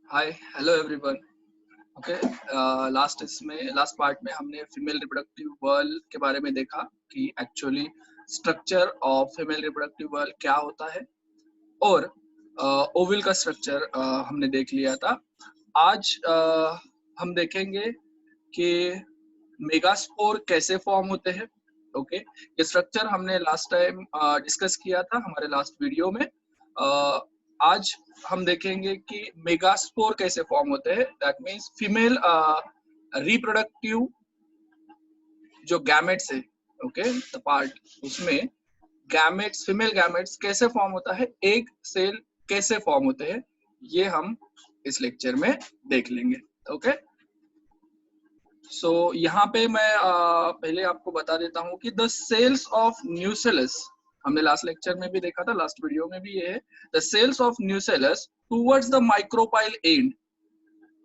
Hi hello everyone. Okay, last part में हमने female reproductive whorl के बारे में देखा कि actually structure of female reproductive whorl क्या होता है, और ओवल का स्ट्रक्चर हमने देख लिया था। आज हम देखेंगे कि मेगास्पोर कैसे फॉर्म होते हैं। ओके, ये स्ट्रक्चर हमने लास्ट टाइम डिस्कस किया था हमारे लास्ट वीडियो में। आज हम देखेंगे कि मेगास्पोर कैसे फॉर्म होते हैं। दैट मींस फीमेल रिप्रोडक्टिव जो गैमेट्स है, ओके, द पार्ट उसमें गैमेट्स, फीमेल गैमेट्स कैसे फॉर्म होता है, एग सेल कैसे फॉर्म होते हैं, ये हम इस लेक्चर में देख लेंगे। ओके, सो यहाँ पे मैं पहले आपको बता देता हूँ कि द सेल्स ऑफ न्यूसेलस, हमने लास्ट लेक्चर में भी देखा था, लास्ट वीडियो में भी ये है, the cells of nucellus towards the micropyle end.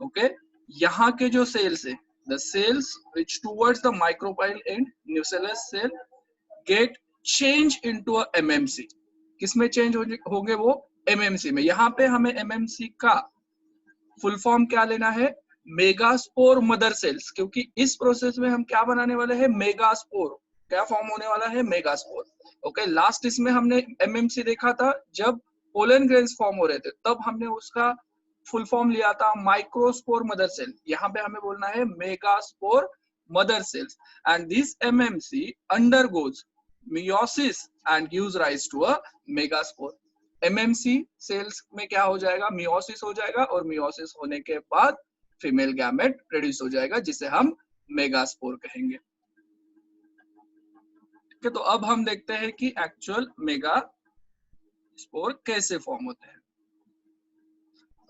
Okay, यहाँ के जो सेल्स है, the cells which towards the micropyle end nucellus cell get change into a MMC. किसमें चेंज होंगे वो? एमएमसी में। यहाँ पे हमें एमएमसी का फुल फॉर्म क्या लेना है? मेगास्पोर मदर सेल्स, क्योंकि इस प्रोसेस में हम क्या बनाने वाले हैं? मेगास्पोर। क्या फॉर्म होने वाला है? मेगास्पोर। ओके, लास्ट इसमें हमने एमएमसी देखा था, जब पोलन ग्रेन्स फॉर्म हो रहे थे तब हमने उसका फुल फॉर्म लिया था माइक्रोस्पोर मदर सेल। यहाँ पे हमें बोलना है megaspore mother cells, and this MMC undergoes meiosis and gives rise to a megaspore। MMC cells में क्या हो जाएगा? मियोसिस हो जाएगा, और मियोसिस होने के बाद फीमेल गैमेट प्रोड्यूस हो जाएगा, जिसे हम मेगास्पोर कहेंगे। ठीक है, तो अब हम देखते हैं कि एक्चुअल मेगास्पोर कैसे फॉर्म होते हैं।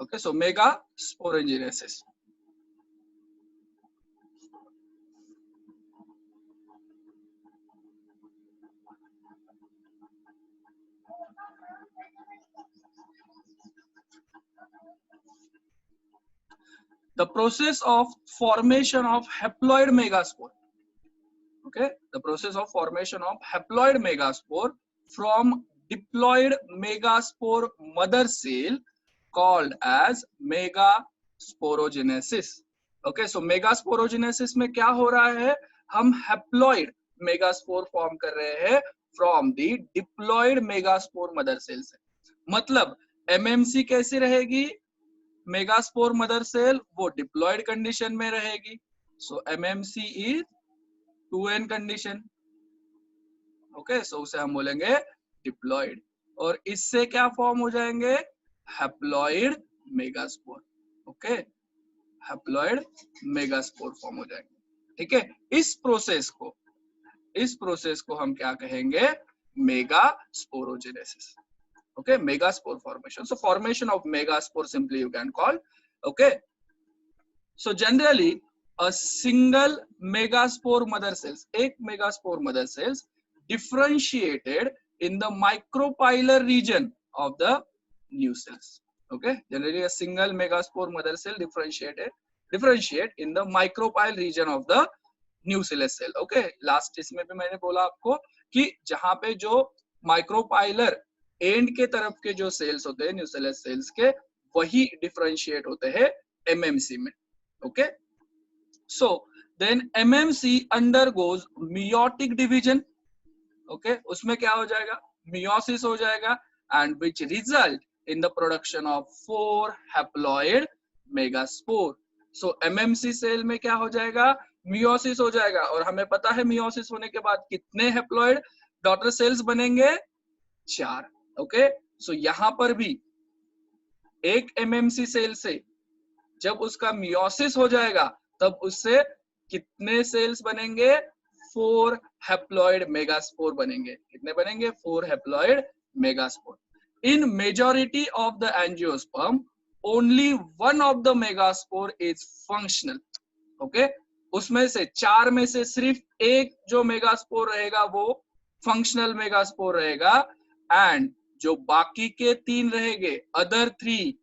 Okay, so megasporogenesis. The process of formation of haploid megaspore. Okay, the process of formation of haploid megaspore from diploid megaspore mother cell called as megasporogenesis। Okay, so megasporogenesis में क्या हो रहा है? हम haploid megaspore form कर रहे हैं from the diploid megaspore mother cell से। मतलब MMC कैसी रहेगी? मेगास्पोर मदर सेल वो डिप्लॉयड कंडीशन में रहेगी, so MMC is 2n condition. Okay, so उसे हम बोलेंगे डिप्लॉयड, और इससे क्या फॉर्म हो जाएंगे? Haploid megaspore. Okay, haploid megaspore form हो जाएंगे। ठीक है, इस प्रोसेस को हम क्या कहेंगे? Megasporogenesis. Okay, megaspore formation. So formation of megaspore simply you can call. Okay, so generally a single megaspore mother cells, एक megaspore mother cells differentiated in the micropylar region of the nucellus. Okay, generally a single megaspore mother cell differentiate in the micropyle region of the nucellus cell. Okay, last इसमें भी मैंने बोला आपको कि जहां पे जो माइक्रोपाइलर एंड के तरफ के जो सेल्स होते हैं न्यूसेलस सेल्स के, वही डिफरेंशिएट होते हैं एमएमसी में। Okay, so then MMC undergoes meiotic division. Okay, उसमें क्या हो जाएगा? मियोसिस हो जाएगा, and which result in the production of 4 haploid megaspore. So MMC cell में क्या हो जाएगा? मियोसिस हो जाएगा, और हमें पता है मियोसिस होने के बाद कितने हैप्लॉइड डॉटर सेल्स बनेंगे? 4। ओके, सो यहाँ पर भी एक एमएमसी सेल से जब उसका मियोसिस हो जाएगा तब उससे कितने सेल्स बनेंगे? 4 हैप्लॉइड मेगास्पोर बनेंगे। कितने बनेंगे? 4 haploid megaspore. In majority of the angiosperm only one of the megaspore is functional. Okay, उसमें से 4 में से सिर्फ एक जो मेगास्पोर रहेगा वो फंक्शनल मेगास्पोर रहेगा, एंड जो बाकी के 3 रहेंगे, अदर 3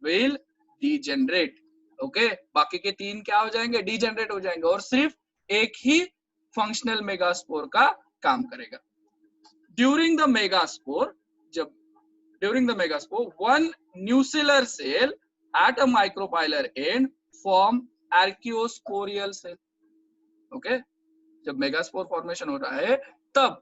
विल डीजेनरेट। ओके, बाकी के 3 क्या हो जाएंगे? डीजेनरेट हो जाएंगे, और सिर्फ एक ही फंक्शनल मेगास्पोर का काम करेगा। During the megaspore one nucellar cell at a micropylar end form archaeosporial cell. Okay, जब मेगास्पोर फॉर्मेशन हो रहा है तब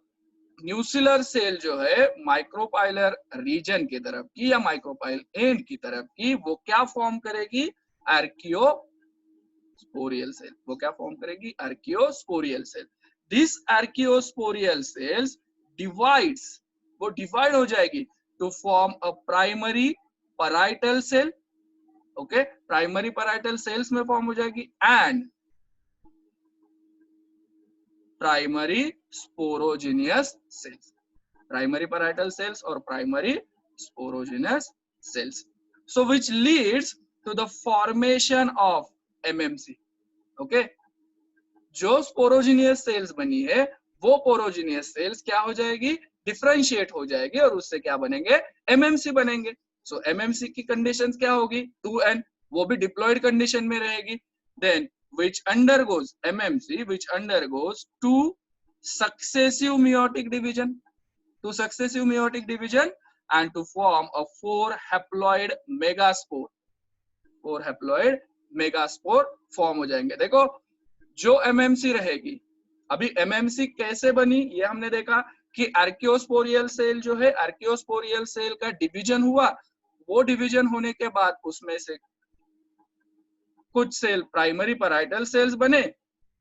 न्यूसिलर सेल जो है माइक्रोपाइलर रीजन की तरफ की या माइक्रोपाइल एंड की तरफ की, वो क्या फॉर्म करेगी? Archesporial cell. वो क्या फॉर्म करेगी? Archesporial cell. This archesporial cells divides, वो डिवाइड हो जाएगी to form a primary parietal cell. Okay, primary parietal cells में फॉर्म हो जाएगी and primary sporogenous cells. Primary parietal cells और primary sporogenous cells, so which leads to the formation of MMC. Okay, जो sporogenous sales बनी है वो पोरोजिनियस sales क्या हो जाएगी? डिफरेंशिएट हो जाएगी और उससे क्या बनेंगे? MMC बनेंगे। सो MMC की कंडीशंस क्या होगी? 2n, वो भी डिप्लॉयड कंडीशन में रहेगी। Then which undergoes MMC, which undergoes two successive meiotic division, and to form a 4 haploid megaspore। 4 haploid megaspore form हो जाएंगे। देखो जो MMC रहेगी, अभी MMC कैसे बनी ये हमने देखा कि आर्कियोस्पोरियल सेल जो है, आर्कियोस्पोरियल सेल का डिवीजन हुआ, वो डिवीजन होने के बाद उसमें से कुछ सेल प्राइमरी पैराइटल सेल्स बने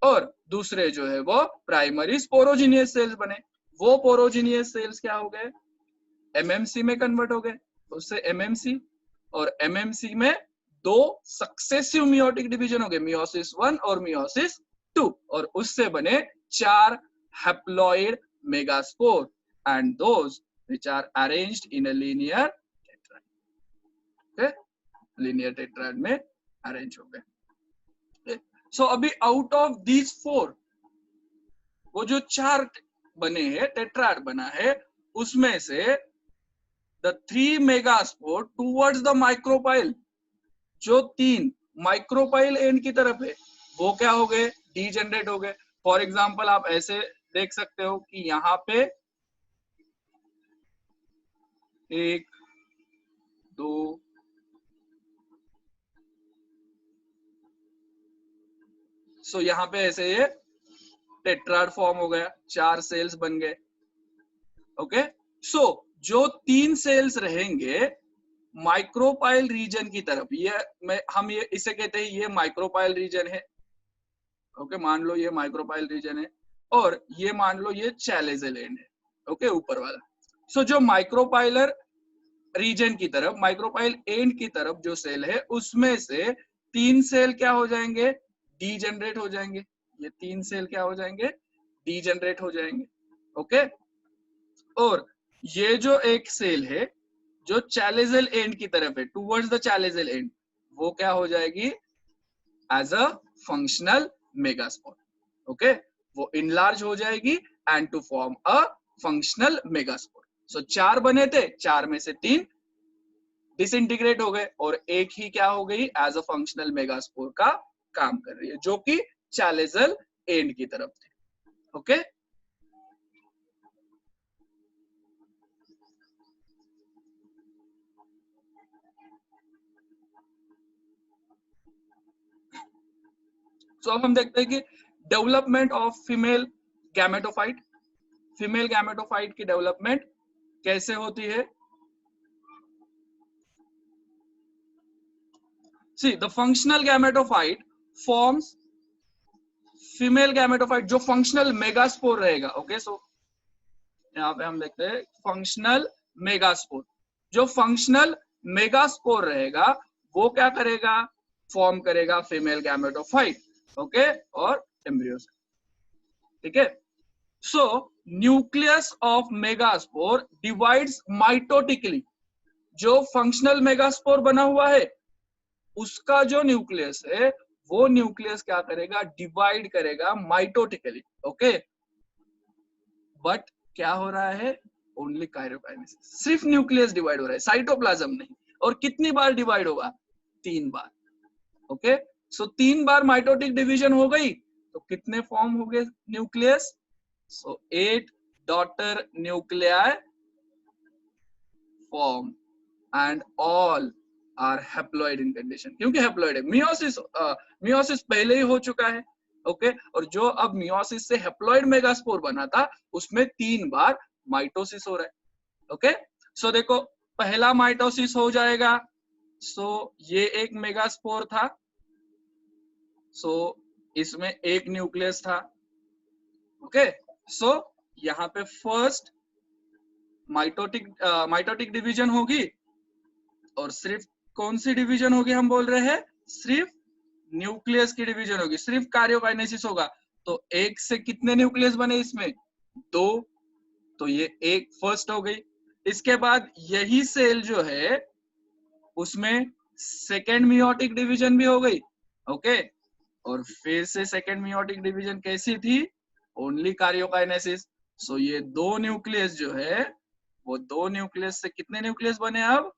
और दूसरे जो है वो प्राइमरी स्पोरोजिनियस सेल्स बने। वो पोरोजिनियस सेल्स क्या हो गए? MMC में कन्वर्ट हो गए। उससे MMC और MMC में 2 सक्सेसिव मियोटिक डिवीजन हो गए, मियोसिस 1 और मियोसिस 2, और उससे बने 4 haploid megaspore and those which are arranged in a linear tetrad. Okay, linear tetrad में अरेंज हो गए। सो अभी आउट ऑफ दीज 4, वो जो 4 बने हैं, टेट्राड बना है, उसमें से the 3 megaspore towards the micropyle, जो 3 माइक्रोपाइल एंड की तरफ है, वो क्या हो गए? डीजेनरेट हो गए। फॉर एग्जाम्पल आप ऐसे देख सकते हो कि यहाँ पे 1 2 सो यहाँ पे ऐसे ये टेट्राड फॉर्म हो गया, 4 सेल्स बन गए। ओके, सो जो 3 सेल्स रहेंगे माइक्रोपाइल रीजन की तरफ, ये हम ये इसे कहते हैं ये माइक्रोपाइल रीजन है। ओके, मान लो ये माइक्रोपाइल रीजन है और ये मान लो ये चैलेजल एंड है। ओके, ऊपर वाला। सो जो माइक्रोपाइलर रीजन की तरफ, माइक्रोपाइल एंड की तरफ जो सेल है, उसमें से 3 सेल क्या हो जाएंगे? डीजेनरेट हो जाएंगे। ये 3 सेल क्या हो जाएंगे? डीजेनरेट हो जाएंगे। ओके, और ये जो एक सेल है जो चैलेजल एंड की तरफ है, टुवर्ड्स द चैलेजल एंड, वो क्या हो जाएगी? As a functional megaspore. Okay, वो इनलार्ज हो जाएगी and to form a functional megaspore. So 4 बने थे, 4 में से 3 डिसइंटीग्रेट हो गए और एक ही क्या हो गई? एज अ फंक्शनल मेगास्पोर का काम कर रही है, जो कि चैलेजल एंड की तरफ थे। ओके, सो अब हम देखते हैं कि development of female gametophyte. Female gametophyte की डेवलपमेंट कैसे होती है? See the functional gametophyte forms, female gametophyte जो फंक्शनल मेगास्पोर रहेगा। ओके, सो यहाँ पे हम देखते हैं फंक्शनल मेगास्पोर। जो फंक्शनल मेगास्पोर रहेगा वो क्या करेगा? फॉर्म करेगा फीमेल गैमेटोफाइट। ओके, और एम्ब्रियो से। ठीक है, सो nucleus of megaspore divides mitotically. जो फंक्शनल मेगास्पोर बना हुआ है उसका जो न्यूक्लियस है वो न्यूक्लियस क्या करेगा? डिवाइड करेगा माइटोटिकली। ओके, बट क्या हो रहा है? ओनली काइरोकाइनेसिस, सिर्फ न्यूक्लियस डिवाइड हो रहा है, साइटोप्लाज्म नहीं। और कितनी बार डिवाइड होगा? 3 बार। ओके, सो 3 बार माइटोटिक डिवीजन हो गई तो कितने फॉर्म हो गए nucleus? So 8 daughter nuclei form and all are haploid in condition, क्योंकि हैप्लॉइड है। मियोसिस पहले ही हो चुका है, ओके। और जो अब मियोसिस से हैप्लॉइड मेगास्पोर बना था उसमें 3 बार माइटोसिस हो रहा है, ओके। सो देखो पहला माइटोसिस हो जाएगा, सो ये एक मेगास्पोर था, सो इसमें एक न्यूक्लियस था, ओके। सो यहाँ पे फर्स्ट माइटोटिक डिवीजन होगी, और सिर्फ कौन सी डिवीजन होगी हम बोल रहे हैं, सिर्फ न्यूक्लियस की डिवीजन होगी, सिर्फ कार्योकाइनेसिस होगा। तो एक से कितने न्यूक्लियस बने इसमें, 2, तो ये एक फर्स्ट हो गई। इसके बाद यही सेल जो है उसमें सेकेंड मियोटिक डिवीजन भी हो गई, ओके। और फिर से सेकेंड मियोटिक डिवीजन कैसी थी, ओनली कार्योकाइनेसिस। सो ये 2 न्यूक्लियस जो है वो 2 न्यूक्लियस से कितने न्यूक्लियस बने, अब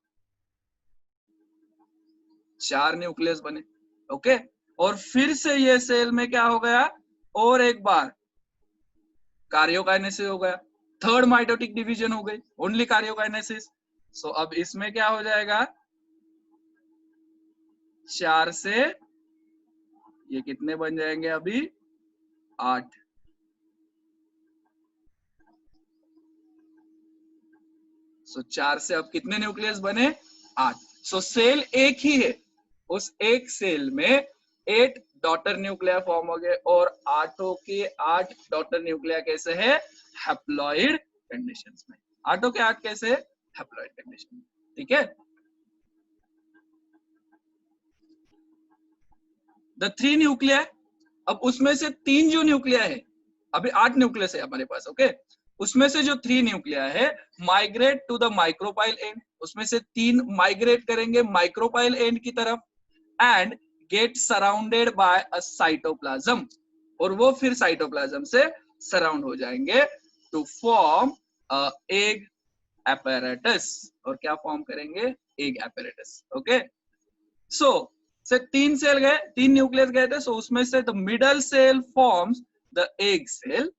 4 न्यूक्लियस बने, ओके। और फिर से ये सेल में क्या हो गया, और एक बार कार्योकाइनेसिस हो गया, थर्ड माइटोटिक डिवीजन हो गई, ओनली कार्योकाइनेसिस। सो अब इसमें क्या हो जाएगा, 4 से ये कितने बन जाएंगे अभी, 8। सो 4 से अब कितने न्यूक्लियस बने, 8। सो सेल एक ही है, उस एक सेल में 8 डॉटर न्यूक्लियर फॉर्म हो गए, और 8 के 8 डॉटर न्यूक्लियर कैसे है, हैप्लॉइड कंडीशंस में। 8 के 8 कैसे, हैप्लॉइड कंडीशन में, ठीक है। द 3 न्यूक्लियर, अब उसमें से 3 जो न्यूक्लियर है, अभी 8 न्यूक्लियस है हमारे पास, ओके। उसमें से जो 3 न्यूक्लियर है migrate to the micropyle end, उसमें से 3 माइग्रेट करेंगे माइक्रोपाइल एंड की तरफ, and get surrounded by a cytoplasm, और वो फिर साइटोप्लाज्म से सराउंड हो जाएंगे टू फॉर्म एग apparatus, और क्या फॉर्म करेंगे, एग apparatus, ओके। सो से 3 सेल गए, 3 न्यूक्लियस गए थे, सो उसमें से the middle cell forms the egg cell,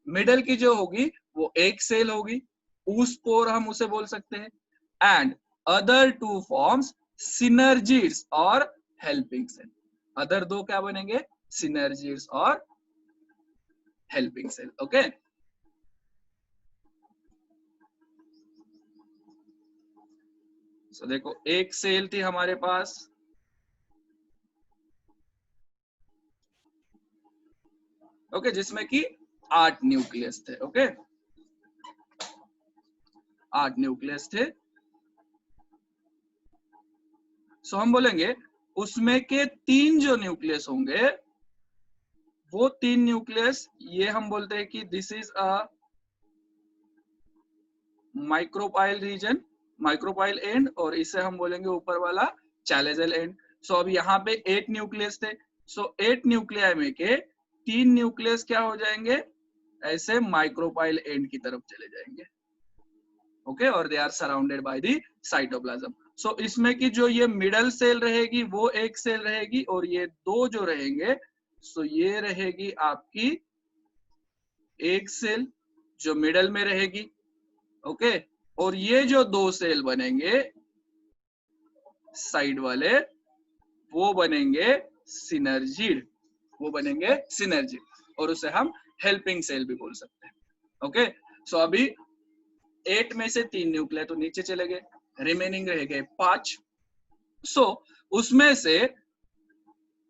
middle की जो होगी वो एक सेल होगी, ऊस्पोर हम उसे बोल सकते हैं, एंड अदर 2 फॉर्म्स सिनर्जीड्स और हेल्पिंग सेल। अदर 2 क्या बनेंगे, सिनर्जीड्स और हेल्पिंग सेल, ओके। सो देखो एक सेल थी हमारे पास, ओके, जिसमें कि 8 न्यूक्लियस थे, ओके, 8 न्यूक्लियस थे। सो हम बोलेंगे उसमें के 3 जो न्यूक्लियस होंगे, वो 3 न्यूक्लियस, ये हम बोलते हैं कि this is a micropyle region, micropyle end, और इसे हम बोलेंगे ऊपर वाला चैलेजल एंड। सो अब यहाँ पे 8 न्यूक्लियस थे, सो 8 न्यूक्लियाई में के 3 न्यूक्लियस क्या हो जाएंगे, ऐसे माइक्रोपाइल एंड की तरफ चले जाएंगे, ओके, और they are surrounded by the cytoplasm. So इसमें की जो ये मिडल सेल रहेगी वो एक सेल रहेगी, और ये 2 जो रहेंगे, सो ये रहेगी आपकी एक सेल जो मिडल में रहेगी, ओके। और ये जो 2 सेल बनेंगे साइड वाले, वो बनेंगे सिनर्जीड, वो बनेंगे सिनर्जीड, और उसे हम हेल्पिंग सेल भी बोल सकते हैं, ओके। सो अभी 8 में से 3 न्यूक्लियर तो नीचे चले गए, रिमेनिंग रह गए 5। सो उसमें से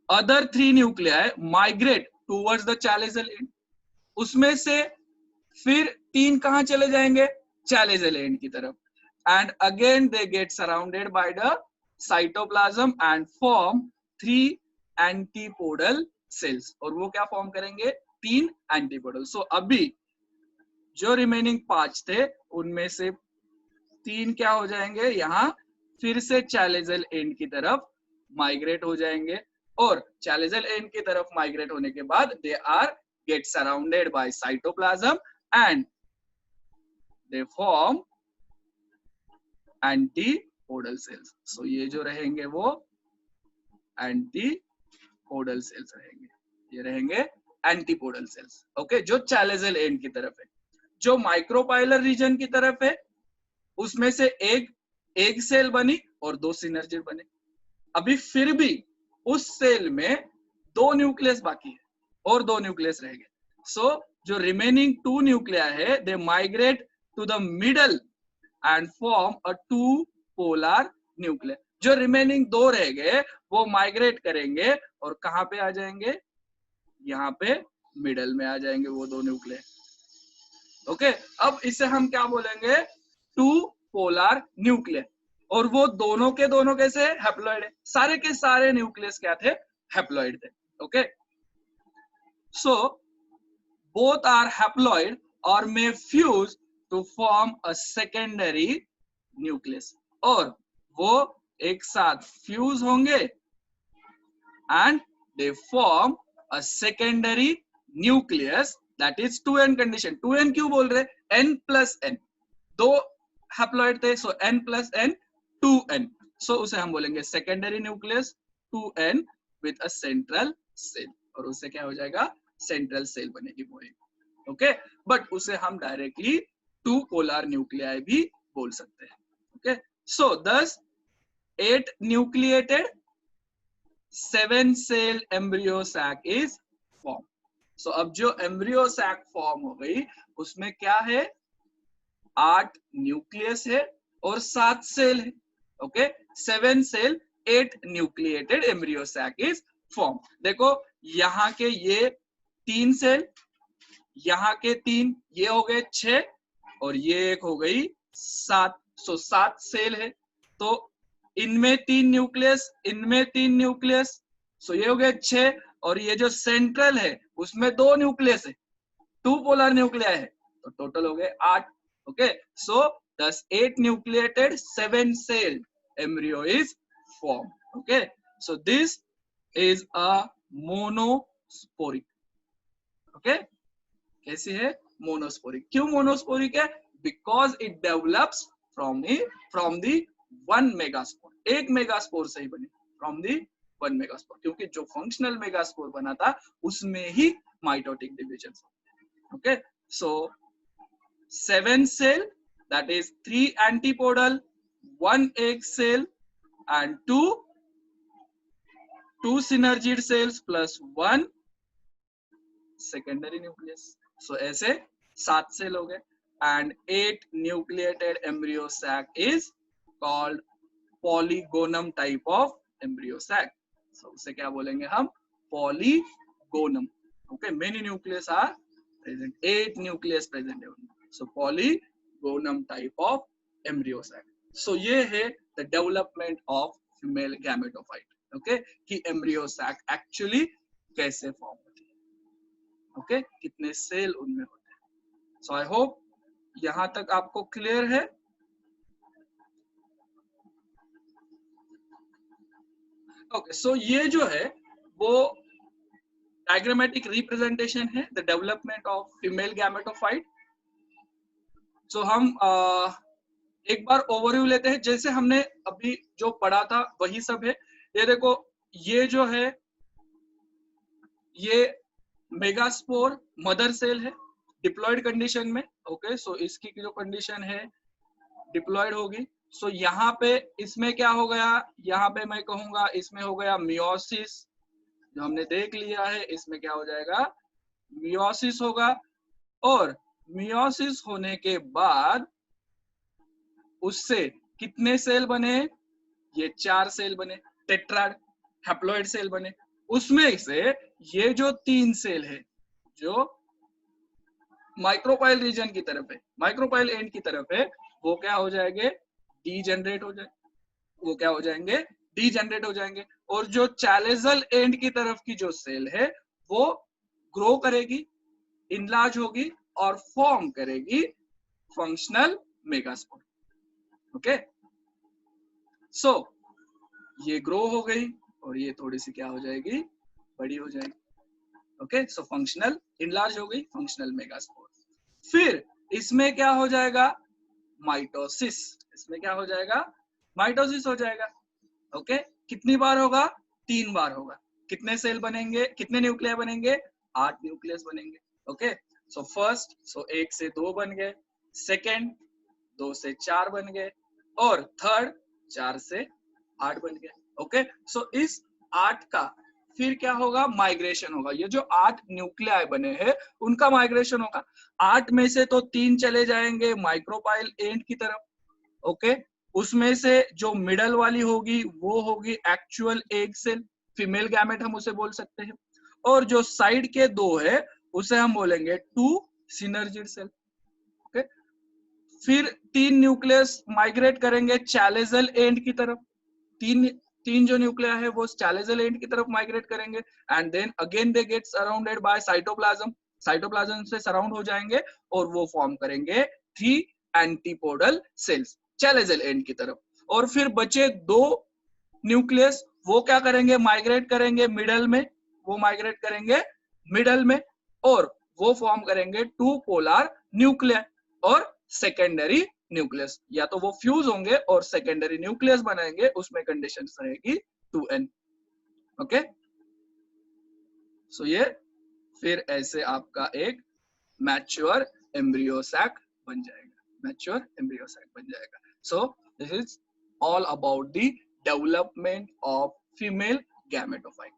other 3 nuclear migrate towards the chalazal and, उसमें से फिर 3 कहां चले जाएंगे, चैलेजल एंड की तरफ, and again they get surrounded by the cytoplasm and form 3 antipodal cells, और वो क्या फॉर्म करेंगे, 3 एंटीपोडल। सो अभी जो रिमेनिंग 5 थे उनमें से 3 क्या हो जाएंगे, यहाँ फिर से चैलेजल एंड की तरफ माइग्रेट हो जाएंगे, और चैलेजल एंड की तरफ माइग्रेट होने के बाद they are get surrounded by cytoplasm and they form antipodal cells. So ये जो रहेंगे वो एंटीपोडल सेल्स रहेंगे, ये रहेंगे एंटीपोडल सेल्स, ओके, जो चैलेजल एंड की तरफ है। जो माइक्रोपाइलर रीजन की तरफ है उसमें से एक एक सेल बनी और 2 सिनर्जिड बने। अभी फिर भी उस सेल में 2 न्यूक्लियस बाकी है और 2 न्यूक्लियस रह गए। सो जो रिमेनिंग 2 न्यूक्लिया है they migrate to the middle and form a 2 polar nuclear. जो रिमेनिंग 2 रह गए वो माइग्रेट करेंगे और कहां पे आ जाएंगे, यहाँ पे मिडल में आ जाएंगे वो 2 न्यूक्लियर। ओके, अब इसे हम क्या बोलेंगे, 2 पोलर न्यूक्लियर। और वो दोनों के दोनों कैसे हैप्लॉइड है, सारे के सारे न्यूक्लियस क्या थे, हैप्लॉइड थे। Okay, so both are haploid or may fuse to form a secondary nucleus। और वो एक साथ फ्यूज होंगे and they form a secondary nucleus that is 2n condition। 2n क्यों बोल रहे, n plus n, 2 हैप्लॉइड थे, सो n plus n 2n, सो उसे हम बोलेंगे secondary nucleus 2n with a central cell। और उससे क्या हो जाएगा, सेंट्रल सेल बनेगी वो एक। ओके, बट उसे हम डायरेक्टली 2 पोलर न्यूक्लियाई भी बोल सकते हैं। Okay, so thus 8 nucleated 7 cell embryo sac is form. So अब जो एम्ब्रियो सैक फॉर्म हो गई उसमें क्या है, 8 न्यूक्लियस है और 7 सेल है। Okay, 7 cell 8 nucleated embryo sac is form. देखो यहाँ के ये 3 सेल, यहाँ के 3, ये हो गए 6 और ये एक हो गई 7, सो 7 सेल है। तो इनमें 3 न्यूक्लियस, इनमें 3 न्यूक्लियस, सो ये हो गए 6 और ये जो सेंट्रल है उसमें 2 न्यूक्लियस है, 2 पोलर न्यूक्लिया है, तो टोटल हो गए 8। Okay, so thus 8 nucleated 7 cell embryo is formed। okay, so this is a monosporic। okay, कैसी है, मोनोस्पोरिक। क्यों मोनोस्पोरिक है, because it develops from the 1 megaspore, एक मेगास्पोर से ही बनी, फ्रॉम दी 1 मेगास्पोर, क्योंकि जो फंक्शनल मेगास्पोर बना था उसमें ही mitotic division. Okay, so 7 cell, that is 3 antipodal, 1 egg cell and 2 synergid cells plus 1 secondary nucleus। so ऐसे 7 सेल हो गए and 8 nucleated embryo sac is called polygonum type of embryo sac। so उसे क्या बोलेंगे हम, polygonum। okay, many nucleus are present, 8 nucleus present है उनमें, so polygonum type of embryo sac। so ये है the development of female gametophyte। okay, कि embryo sac actually कैसे फॉर्म होती है, okay, कितने सेल उनमें होते हैं। so I hope यहां तक आपको क्लियर है। ओके, सो ये जो है वो डायग्रामेटिक रिप्रेजेंटेशन है the development of female gametophyte. So हम एक बार ओवरव्यू लेते हैं, जैसे हमने अभी जो पढ़ा था वही सब है। ये देखो, ये जो है ये मेगास्पोर मदर सेल है डिप्लॉयड कंडीशन में। ओके, सो इसकी जो कंडीशन है डिप्लॉयड होगी। सो यहाँ पे इसमें क्या हो गया, यहाँ पे मैं कहूंगा इसमें हो गया मियोसिस, जो हमने देख लिया है। इसमें क्या हो जाएगा, मियोसिस होगा, और मियोसिस होने के बाद उससे कितने सेल बने, ये 4 सेल बने, टेट्राड हैप्लॉइड सेल बने। उसमें से ये जो 3 सेल है जो माइक्रोपाइल रीजन की तरफ है, माइक्रोपाइल एंड की तरफ है, वो क्या हो जाएंगे, डीजेनरेट हो जाए, वो क्या हो जाएंगे, डीजेनरेट हो जाएंगे। और जो चैलेजल एंड की तरफ की जो सेल है वो ग्रो करेगी, इनलार्ज होगी और फॉर्म करेगी फंक्शनल मेगास्पोर। ओके, सो ये ग्रो हो गई और ये थोड़ी सी क्या हो जाएगी, बड़ी हो जाएगी। ओके, सो फंक्शनल इनलार्ज हो गई, फंक्शनल मेगास्पोर। फिर इसमें क्या हो जाएगा, माइटोसिस। इसमें क्या हो जाएगा, माइटोसिस हो जाएगा। ओके, कितनी बार होगा, 3 बार होगा। कितने सेल बनेंगे, कितने न्यूक्लिया बनेंगे, 8 न्यूक्लियस बनेंगे। ओके, सो फर्स्ट, सो 1 से 2 बन गए, सेकेंड 2 से 4 बन गए, और थर्ड 4 से 8 बन गया। ओके, सो इस 8 का फिर क्या होगा, माइग्रेशन होगा। ये जो 8 न्यूक्लियाई बने हैं उनका माइग्रेशन होगा। 8 में से तो 3 चले जाएंगे माइक्रोपाइल एंड की तरफ। ओके, उसमें से जो मिडल वाली होगी वो होगी actual egg cell, female gamete हम उसे बोल सकते हैं। और जो साइड के 2 है उसे हम बोलेंगे 2 सिनर्जिड सेल। ओके, फिर 3 न्यूक्लियस माइग्रेट करेंगे चैलेजल एंड की तरफ। तीन तीन जो न्यूक्लिया है वो चैलेजल एंड की तरफ माइग्रेट करेंगे and then again they get surrounded by cytoplasm. Cytoplasm से सराउंड हो जाएंगे और वो फॉर्म करेंगे 3 एंटीपोडल सेल्स चैलेजल एंड की तरफ। और फिर बचे 2 न्यूक्लियस, वो क्या करेंगे, माइग्रेट करेंगे मिडल में। वो माइग्रेट करेंगे मिडल में और वो फॉर्म करेंगे 2 पोलर न्यूक्लिया और सेकेंडरी न्यूक्लियस। या तो वो फ्यूज होंगे और सेकेंडरी न्यूक्लियस बनाएंगे, उसमें कंडीशन रहेगी 2n। ओके, सो ये फिर ऐसे आपका एक मैच्योर एम्ब्रियो सैक बन जाएगा, मैच्योर एम्ब्रियो सैक बन जाएगा। So this is all about the development of female gametophyte.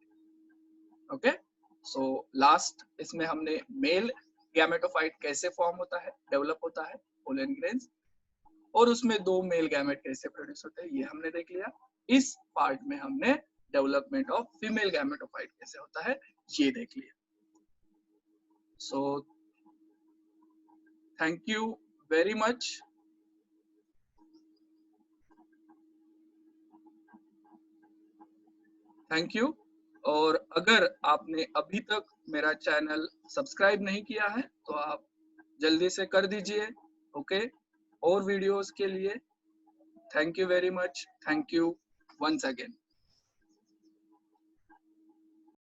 Okay, so last इसमें हमने मेल गैमेटोफाइट कैसे फॉर्म होता है, डेवलप होता है, पोलन ग्रेन्स, और उसमें 2 मेल गैमेट कैसे प्रोड्यूस होते हैं ये हमने देख लिया। इस पार्ट में हमने डेवलपमेंट ऑफ फीमेल गैमेटोफाइट कैसे होता है ये देख लिया। So thank you very much. Thank you. और अगर आपने अभी तक मेरा चैनल सब्सक्राइब नहीं किया है तो आप जल्दी से कर दीजिए। ओके, और वीडियोस के लिए thank you very much. Thank you once again.